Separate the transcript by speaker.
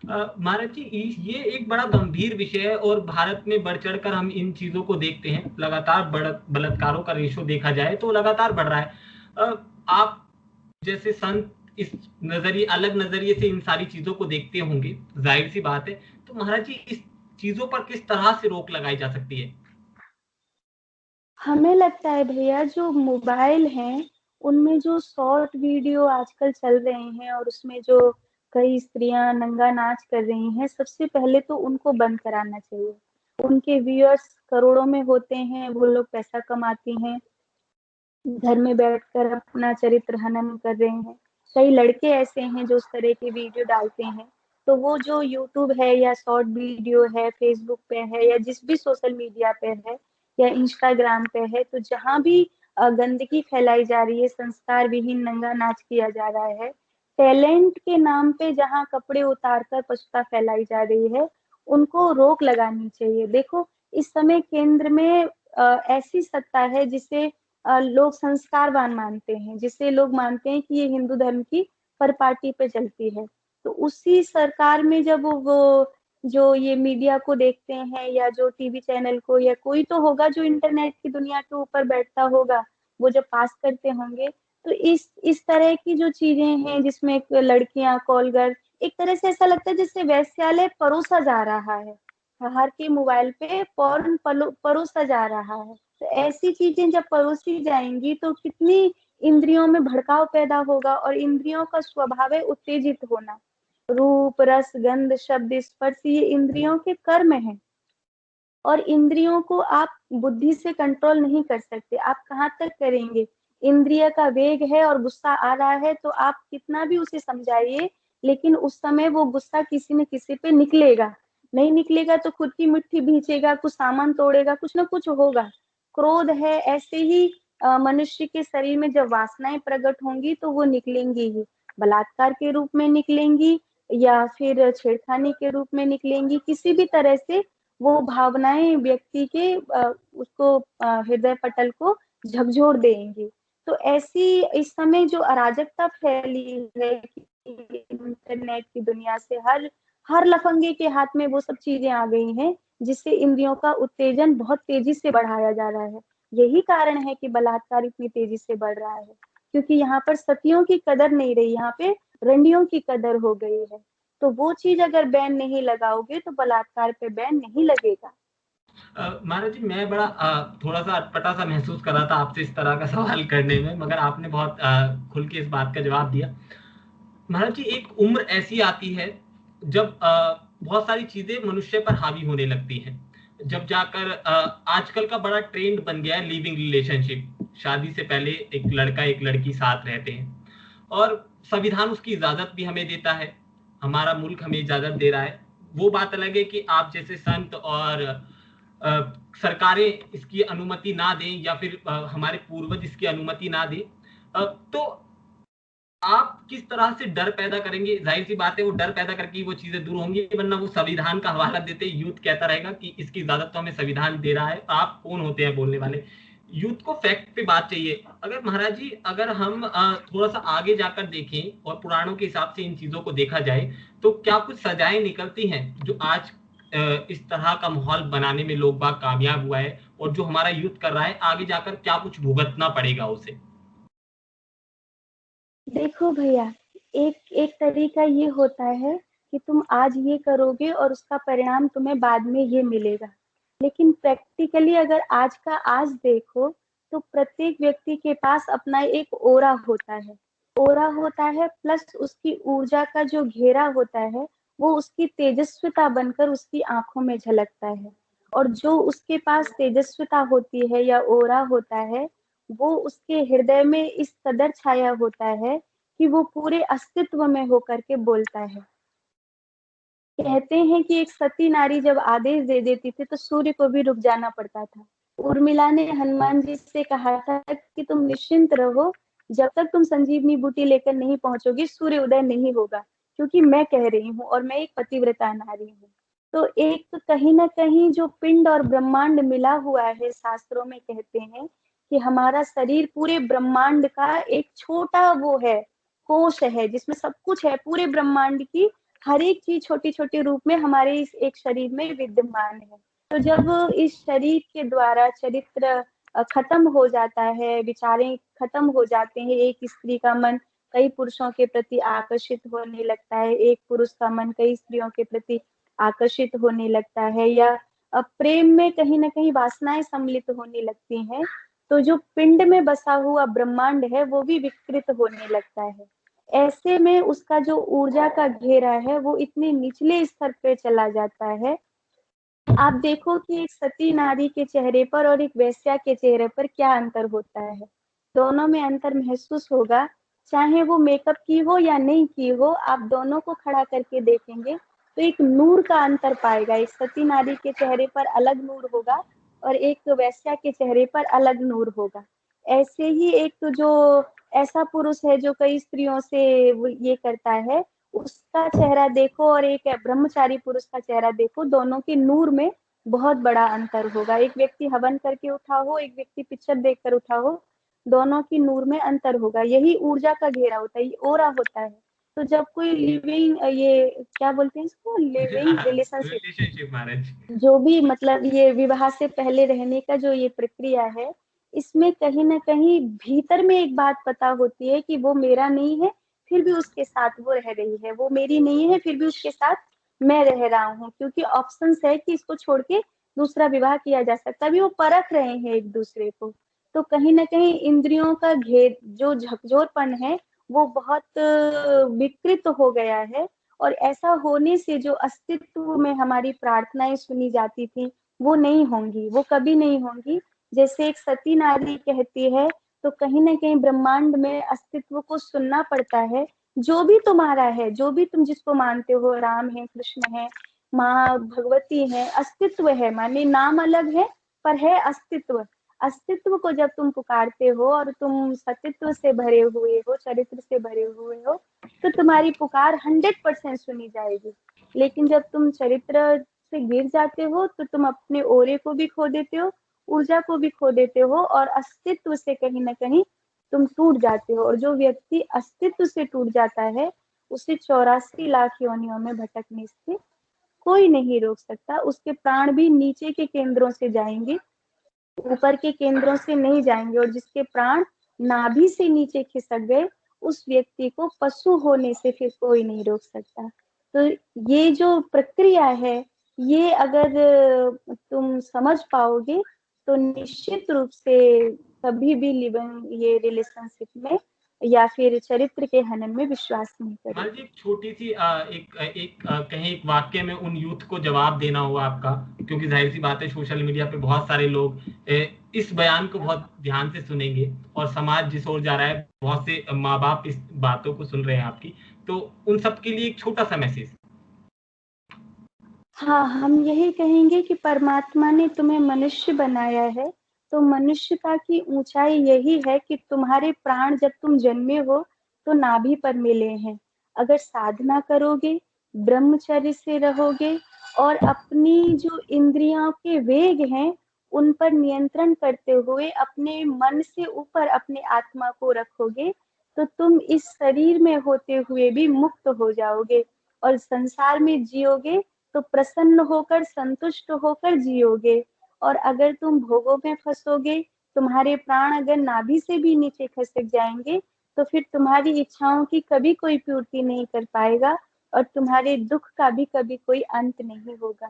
Speaker 1: महाराज जी, ये एक बड़ा गंभीर विषय है और भारत में बढ़ चढ़ कर हम इन चीजों को देखते हैं। लगातार बलात्कारों का रेशो देखा जाए तो लगातार बढ़ रहा है। आप जैसे संत इस नजरिए अलग नजरिए से इन सारी चीजों को देखते होंगे, जाहिर सी बात है। तो महाराज जी, इस चीजों पर किस तरह से रोक लगाई जा सकती है?
Speaker 2: हमें लगता है भैया, जो मोबाइल हैं उनमें जो शॉर्ट वीडियो आजकल चल रहे हैं और उसमें जो कई स्त्रियां नंगा नाच कर रही हैं, सबसे पहले तो उनको बंद कराना चाहिए। उनके व्यूअर्स करोड़ों में होते हैं, वो लोग पैसा कमाती हैं, घर में बैठकर अपना चरित्र हनन कर रहे हैं। कई लड़के ऐसे हैं जो उस तरह के वीडियो डालते हैं। तो वो जो यूट्यूब है या शॉर्ट वीडियो है, फेसबुक पे है या जिस भी सोशल मीडिया पे है या इंस्टाग्राम पे है, तो जहां भी गंदगी फैलाई जा रही है, संस्कार विहीन नंगा नाच किया जा रहा है, टैलेंट के नाम पे जहां कपड़े उतार कर पछता फैलाई जा रही है, उनको रोक लगानी चाहिए। देखो, इस समय केंद्र में ऐसी सत्ता है जिसे लोग संस्कारवान मानते हैं, जिसे लोग मानते हैं कि ये हिंदू धर्म की परिपाटी पे चलती है। तो उसी सरकार में जब वो जो ये मीडिया को देखते हैं या जो टीवी चैनल को, या कोई तो होगा जो इंटरनेट की दुनिया के ऊपर बैठता होगा, वो जब पास करते होंगे, तो इस तरह की जो चीजें हैं जिसमें लड़कियां कॉल गर्ल, एक तरह से ऐसा लगता है जैसे वैश्यालय परोसा जा रहा है। हर के मोबाइल पे पॉर्न परोसा जा रहा है। तो ऐसी चीजें जब परोसी जाएंगी तो कितनी इंद्रियों में भड़काव पैदा होगा, और इंद्रियों का स्वभाव है उत्तेजित होना। रूप रस गंध शब्द स्पर्श, ये इंद्रियों के कर्म हैं, और इंद्रियों को आप बुद्धि से कंट्रोल नहीं कर सकते। आप कहाँ तक करेंगे? इंद्रिय का वेग है और गुस्सा आ रहा है तो आप कितना भी उसे समझाइए, लेकिन उस समय वो गुस्सा किसी न किसी पे निकलेगा। नहीं निकलेगा तो खुद की मिट्टी भींचेगा, कुछ सामान तोड़ेगा, कुछ ना कुछ होगा। क्रोध है ऐसे ही, मनुष्य के शरीर में जब वासनाएं प्रकट होंगी तो वो निकलेंगी ही। बलात्कार के रूप में निकलेंगी, या फिर छेड़खानी के रूप में निकलेंगी। किसी भी तरह से वो भावनाएं व्यक्ति के उसको हृदय पटल को झकझोर देंगी। तो ऐसी इस समय जो अराजकता फैली है कि इंटरनेट की दुनिया से हर हर लफंगे के हाथ में वो सब चीजें आ गई हैं, जिससे इंद्रियों का उत्तेजन बहुत तेजी से बढ़ाया जा रहा है। यही कारण है कि बलात्कार इतनी तेजी से बढ़ रहा है, क्योंकि यहाँ पर सतियों की कदर नहीं रही, यहाँ पे रंडियों की कदर हो गई है। तो वो चीज अगर बैन नहीं लगाओगे तो बलात्कार पे बैन नहीं लगेगा।
Speaker 1: महाराज जी, मैं बड़ा थोड़ा सा अटपटा सा महसूस कर रहा था आपसे इस तरह का सवाल करने में, मगर आपने बहुत खुल के इस बात का जवाब दिया। महाराज जी, एक उम्र ऐसी आती है जब बहुत सारी चीजें मनुष्य पर हावी होने लगती हैं। जब जाकर आजकल का बड़ा ट्रेंड बन गया है लिविंग रिलेशनशिप। शादी से पहले एक लड़का एक लड़की साथ रहते हैं, और संविधान उसकी इजाजत भी हमें देता है, हमारा मुल्क हमें इजाजत दे रहा है। वो बात अलग है कि आप जैसे संत और सरकारें इसकी अनुमति ना दें, या फिर हमारे पूर्वज इसकी अनुमति ना दें। तो आप किस तरह से डर पैदा करेंगे? जाहिर सी बात है, वो डर पैदा करके वो चीजें दूर होंगी, वरना वो संविधान का हवाला देते यूथ कहता रहेगा कि इसकी इजाजत तो हमें संविधान दे रहा है। आप कौन होते हैं बोलने वाले? यूथ को फैक्ट पे बात चाहिए। अगर महाराज जी, अगर हम थोड़ा सा आगे जाकर देखें और पुराणों के हिसाब से इन चीजों को देखा जाए, तो क्या कुछ सजाएं निकलती हैं जो आज इस तरह का माहौल बनाने में लोग बाग कामयाब हुआ है, और जो हमारा यूथ कर रहा है आगे जाकर क्या कुछ भुगतना पड़ेगा उसे?
Speaker 2: देखो भैया, एक एक तरीका ये होता है कि तुम आज ये करोगे और उसका परिणाम तुम्हें बाद में ये मिलेगा। लेकिन प्रैक्टिकली अगर आज का आज देखो, तो प्रत्येक व्यक्ति के पास अपना एक ओरा होता है। ओरा होता है प्लस उसकी ऊर्जा का जो घेरा होता है, वो उसकी तेजस्विता बनकर उसकी आंखों में झलकता है। और जो उसके पास तेजस्विता होती है या ओरा होता है, वो उसके हृदय में इस कदर छाया होता है कि वो पूरे अस्तित्व में होकर के बोलता है। कहते हैं कि एक सती नारी जब आदेश दे देती थी तो सूर्य को भी रुक जाना पड़ता था। उर्मिला ने हनुमान जी से कहा था कि तुम निश्चिंत रहो, जब तक तुम संजीवनी बूटी लेकर नहीं पहुंचोगी सूर्य उदय नहीं होगा, क्योंकि मैं कह रही हूँ और मैं एक पतिव्रता नारी हूँ। तो एक कहीं ना कहीं जो पिंड और ब्रह्मांड मिला हुआ है, शास्त्रों में कहते हैं कि हमारा शरीर पूरे ब्रह्मांड का एक छोटा वो है, कोश है, जिसमें सब कुछ है, पूरे ब्रह्मांड की हर एक चीज छोटी छोटी रूप में हमारे इस एक शरीर में विद्यमान है। तो जब इस शरीर के द्वारा चरित्र खत्म हो जाता है, विचारें खत्म हो जाते हैं, एक स्त्री का मन कई पुरुषों के प्रति आकर्षित होने लगता है, एक पुरुष का मन कई स्त्रियों के प्रति आकर्षित होने लगता है, या प्रेम में कहीं ना कहीं वासनाएं सम्मिलित होने लगती हैं, तो जो पिंड में बसा हुआ ब्रह्मांड है वो भी विकृत होने लगता है। ऐसे में उसका जो ऊर्जा का घेरा है वो इतने निचले स्तर पे चला जाता है। आप देखो कि एक सती नारी के चेहरे पर और एक वेश्या के चेहरे पर क्या अंतर होता है। दोनों में अंतर महसूस होगा, चाहे वो मेकअप की हो या नहीं की हो, आप दोनों को खड़ा करके देखेंगे तो एक नूर का अंतर पाएगा। एक सती नारी के चेहरे पर अलग नूर होगा और एक वेश्या के चेहरे पर अलग नूर होगा। ऐसे ही एक जो ऐसा पुरुष है जो कई स्त्रियों से ये करता है, उसका चेहरा देखो और एक ब्रह्मचारी पुरुष का चेहरा देखो, दोनों के नूर में बहुत बड़ा अंतर होगा। एक व्यक्ति हवन करके उठा हो, एक व्यक्ति पिक्चर देखकर उठा हो, दोनों की नूर में अंतर होगा। यही ऊर्जा का घेरा होता है, ये ओरा होता है। तो जब कोई लिविंग, ये क्या बोलते हैं इसको, लिविंग रिलेशनशिप,
Speaker 1: रिलेशनशिप मैरिज।
Speaker 2: जो भी मतलब ये विवाह से पहले रहने का जो ये प्रक्रिया है, इसमें कहीं ना कहीं भीतर में एक बात पता होती है कि वो मेरा नहीं है फिर भी उसके साथ वो रह रही है, वो मेरी नहीं है फिर भी उसके साथ मैं रह रहा हूँ, क्योंकि ऑप्शंस है कि इसको छोड़ के दूसरा विवाह किया जा सकता है। अभी वो परख रहे हैं एक दूसरे को। तो कहीं ना कहीं इंद्रियों का घेर, जो झकझोरपन है, वो बहुत विकृत हो गया है। और ऐसा होने से जो अस्तित्व में हमारी प्रार्थनाएं सुनी जाती थी वो नहीं होंगी, वो कभी नहीं होंगी। जैसे एक सती नारी कहती है, तो कहीं ना कहीं ब्रह्मांड में अस्तित्व को सुनना पड़ता है। जो भी तुम्हारा है, जो भी तुम जिसको मानते हो, राम है, कृष्ण है, माँ भगवती है, अस्तित्व है, माने नाम अलग है पर है अस्तित्व। अस्तित्व को जब तुम पुकारते हो और तुम सतित्व से भरे हुए हो, चरित्र से भरे हुए हो, तो तुम्हारी पुकार 100% सुनी जाएगी। लेकिन जब तुम चरित्र से गिर जाते हो तो तुम अपने ओरे को भी खो देते हो, ऊर्जा को भी खो देते हो, और अस्तित्व से कहीं ना कहीं तुम टूट जाते हो। और जो व्यक्ति अस्तित्व से टूट जाता है, उसे 84 लाख योनियों में भटकने से कोई नहीं रोक सकता। उसके प्राण भी नीचे के केंद्रों से जाएंगे, ऊपर के केंद्रों से नहीं जाएंगे। और जिसके प्राण नाभि से नीचे खिसक गए, उस व्यक्ति को पशु होने से फिर कोई नहीं रोक सकता। तो ये जो प्रक्रिया है, ये अगर तुम समझ पाओगे तो निश्चित रूप से कभी भी लिविंग ये रिलेशनशिप में या फिर चरित्र के हनन में विश्वास नहीं
Speaker 1: मान
Speaker 2: करोगे।
Speaker 1: जी, एक छोटी सी कहीं एक वाक्य में उन यूथ को जवाब देना हुआ आपका, क्योंकि जाहिर सी बात है सोशल मीडिया पे बहुत सारे लोग इस बयान को बहुत ध्यान से सुनेंगे, और समाज जिस ओर जा रहा है, बहुत से माँ बाप इस बातों को सुन रहे हैं आपकी, तो उन सबके लिए एक छोटा सा मैसेज।
Speaker 2: हाँ, हम यही कहेंगे कि परमात्मा ने तुम्हें मनुष्य बनाया है, तो मनुष्यता की ऊंचाई यही है कि तुम्हारे प्राण जब तुम जन्मे हो तो नाभि पर मिले हैं। अगर साधना करोगे, ब्रह्मचर्य से रहोगे और अपनी जो इंद्रियों के वेग हैं उन पर नियंत्रण करते हुए अपने मन से ऊपर अपने आत्मा को रखोगे, तो तुम इस शरीर में होते हुए भी मुक्त हो जाओगे और संसार में जियोगे तो प्रसन्न होकर, संतुष्ट होकर जियोगे। और अगर तुम भोगों में फंसोगे, तुम्हारे प्राण अगर नाभि से भी नीचे खसक जाएंगे, तो फिर तुम्हारी इच्छाओं की कभी कोई पूर्ति नहीं कर पाएगा और तुम्हारे दुख का भी कभी कोई अंत नहीं होगा।